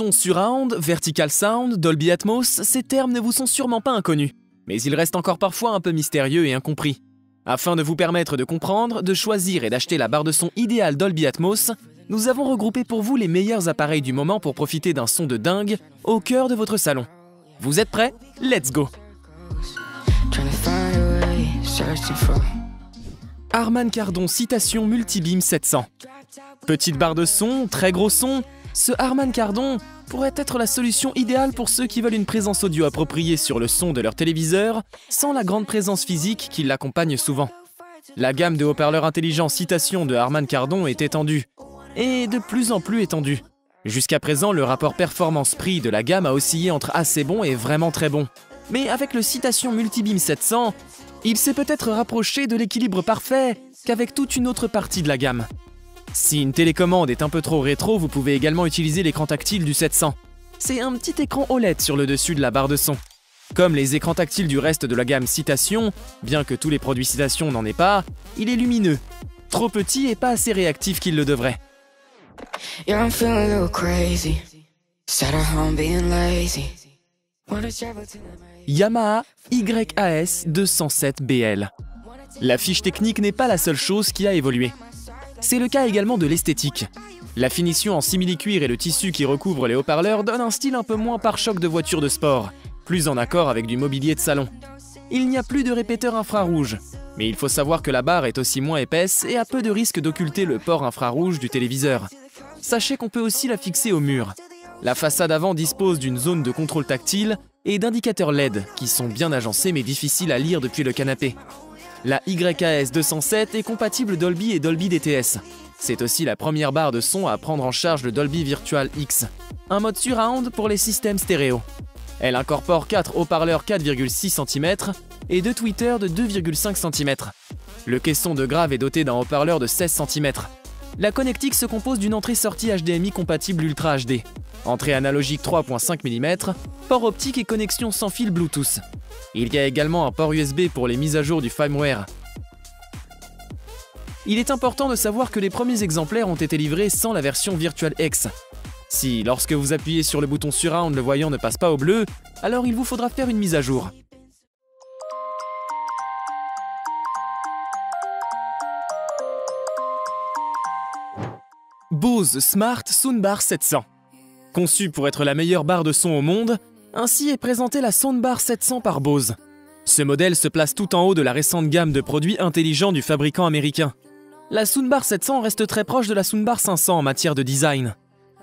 Son surround, vertical sound, Dolby Atmos, ces termes ne vous sont sûrement pas inconnus, mais ils restent encore parfois un peu mystérieux et incompris. Afin de vous permettre de comprendre, de choisir et d'acheter la barre de son idéale Dolby Atmos, nous avons regroupé pour vous les meilleurs appareils du moment pour profiter d'un son de dingue au cœur de votre salon. Vous êtes prêts? Let's go! Harman Kardon Citation Multibeam 700. Petite barre de son, très gros son, ce Harman Kardon pourrait être la solution idéale pour ceux qui veulent une présence audio appropriée sur le son de leur téléviseur sans la grande présence physique qui l'accompagne souvent. La gamme de haut-parleurs intelligents Citation de Harman Kardon est étendue, et de plus en plus étendue. Jusqu'à présent, le rapport performance-prix de la gamme a oscillé entre assez bon et vraiment très bon. Mais avec le Citation Multibeam 700, il s'est peut-être rapproché de l'équilibre parfait qu'avec toute une autre partie de la gamme. Si une télécommande est un peu trop rétro, vous pouvez également utiliser l'écran tactile du 700. C'est un petit écran OLED sur le dessus de la barre de son. Comme les écrans tactiles du reste de la gamme Citation, bien que tous les produits Citation n'en aient pas, il est lumineux, trop petit et pas assez réactif qu'il le devrait. Yamaha YAS 207BL. La fiche technique n'est pas la seule chose qui a évolué. C'est le cas également de l'esthétique. La finition en simili-cuir et le tissu qui recouvre les haut-parleurs donnent un style un peu moins pare-choc de voiture de sport, plus en accord avec du mobilier de salon. Il n'y a plus de répéteur infrarouge, mais il faut savoir que la barre est aussi moins épaisse et a peu de risque d'occulter le port infrarouge du téléviseur. Sachez qu'on peut aussi la fixer au mur. La façade avant dispose d'une zone de contrôle tactile et d'indicateurs LED qui sont bien agencés mais difficiles à lire depuis le canapé. La YAS 207 est compatible Dolby et Dolby DTS. C'est aussi la première barre de son à prendre en charge le Dolby Virtual X, un mode surround pour les systèmes stéréo. Elle incorpore 4 haut-parleurs 4,6 cm et 2 tweeters de 2,5 cm. Le caisson de grave est doté d'un haut-parleur de 16 cm. La connectique se compose d'une entrée-sortie HDMI compatible Ultra HD, entrée analogique 3.5 mm, port optique et connexion sans fil Bluetooth. Il y a également un port USB pour les mises à jour du firmware. Il est important de savoir que les premiers exemplaires ont été livrés sans la version Virtual X. Si, lorsque vous appuyez sur le bouton Surround, le voyant ne passe pas au bleu, alors il vous faudra faire une mise à jour. Bose Smart Soundbar 700. Conçue pour être la meilleure barre de son au monde, ainsi est présentée la Soundbar 700 par Bose. Ce modèle se place tout en haut de la récente gamme de produits intelligents du fabricant américain. La Soundbar 700 reste très proche de la Soundbar 500 en matière de design.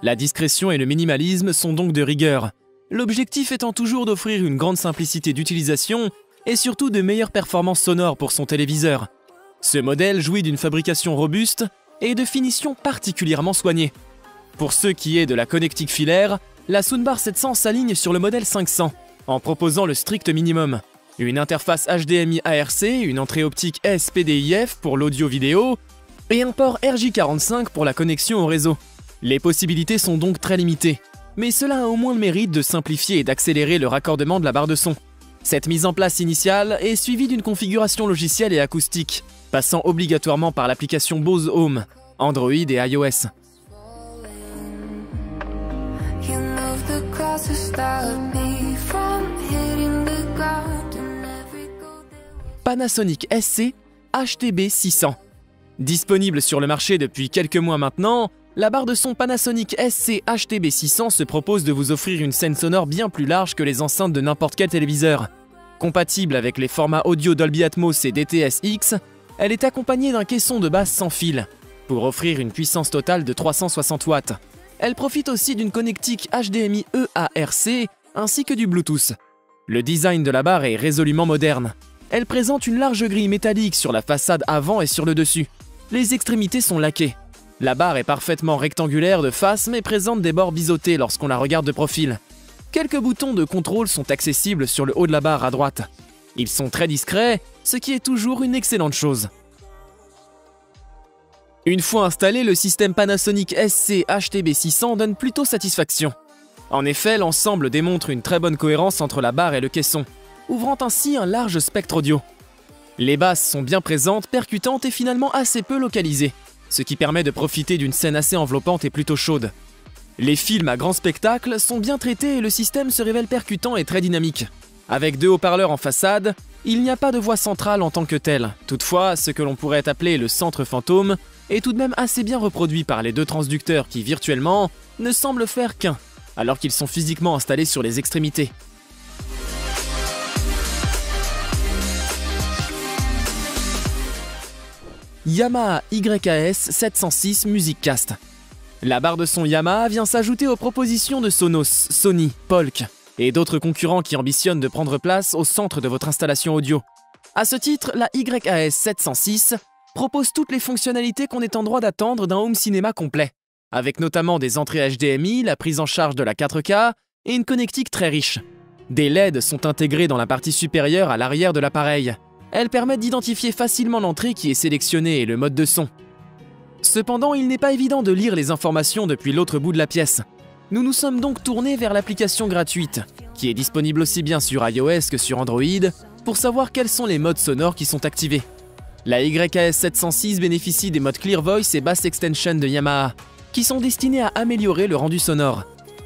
La discrétion et le minimalisme sont donc de rigueur, l'objectif étant toujours d'offrir une grande simplicité d'utilisation et surtout de meilleures performances sonores pour son téléviseur. Ce modèle jouit d'une fabrication robuste et de finition particulièrement soignée. Pour ce qui est de la connectique filaire, la Soundbar 700 s'aligne sur le modèle 500, en proposant le strict minimum. Une interface HDMI ARC, une entrée optique SPDIF pour l'audio-vidéo, et un port RJ45 pour la connexion au réseau. Les possibilités sont donc très limitées, mais cela a au moins le mérite de simplifier et d'accélérer le raccordement de la barre de son. Cette mise en place initiale est suivie d'une configuration logicielle et acoustique, passant obligatoirement par l'application Bose Home, Android et iOS. Panasonic SC HTB600. Disponible sur le marché depuis quelques mois maintenant, la barre de son Panasonic SC HTB600 se propose de vous offrir une scène sonore bien plus large que les enceintes de n'importe quel téléviseur. Compatible avec les formats audio Dolby Atmos et DTS-X, elle est accompagnée d'un caisson de basse sans fil, pour offrir une puissance totale de 360 watts. Elle profite aussi d'une connectique HDMI EARC ainsi que du Bluetooth. Le design de la barre est résolument moderne. Elle présente une large grille métallique sur la façade avant et sur le dessus. Les extrémités sont laquées. La barre est parfaitement rectangulaire de face mais présente des bords biseautés lorsqu'on la regarde de profil. Quelques boutons de contrôle sont accessibles sur le haut de la barre à droite. Ils sont très discrets, ce qui est toujours une excellente chose. Une fois installé, le système Panasonic SC HTB600 donne plutôt satisfaction. En effet, l'ensemble démontre une très bonne cohérence entre la barre et le caisson, ouvrant ainsi un large spectre audio. Les basses sont bien présentes, percutantes et finalement assez peu localisées, ce qui permet de profiter d'une scène assez enveloppante et plutôt chaude. Les films à grand spectacle sont bien traités et le système se révèle percutant et très dynamique. Avec 2 haut-parleurs en façade, il n'y a pas de voix centrale en tant que telle. Toutefois, ce que l'on pourrait appeler le centre fantôme est tout de même assez bien reproduit par les 2 transducteurs qui, virtuellement, ne semblent faire qu'un, alors qu'ils sont physiquement installés sur les extrémités. Yamaha YAS 706 MusicCast. La barre de son Yamaha vient s'ajouter aux propositions de Sonos, Sony, Polk et d'autres concurrents qui ambitionnent de prendre place au centre de votre installation audio. À ce titre, la YAS 706 propose toutes les fonctionnalités qu'on est en droit d'attendre d'un home cinéma complet, avec notamment des entrées HDMI, la prise en charge de la 4K et une connectique très riche. Des LED sont intégrés dans la partie supérieure à l'arrière de l'appareil. Elles permettent d'identifier facilement l'entrée qui est sélectionnée et le mode de son. Cependant, il n'est pas évident de lire les informations depuis l'autre bout de la pièce. Nous nous sommes donc tournés vers l'application gratuite, qui est disponible aussi bien sur iOS que sur Android, pour savoir quels sont les modes sonores qui sont activés. La YAS 706 bénéficie des modes Clear Voice et Bass Extension de Yamaha, qui sont destinés à améliorer le rendu sonore.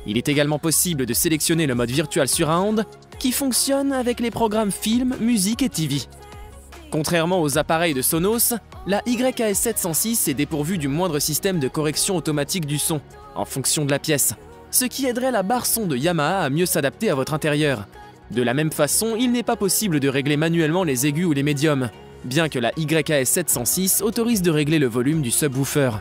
Il est également possible de sélectionner le mode Virtual Surround, qui fonctionne avec les programmes film, musique et TV. Contrairement aux appareils de Sonos, la YAS 706 est dépourvue du moindre système de correction automatique du son, en fonction de la pièce, ce qui aiderait la barre son de Yamaha à mieux s'adapter à votre intérieur. De la même façon, il n'est pas possible de régler manuellement les aigus ou les médiums, bien que la YAS 706 autorise de régler le volume du subwoofer.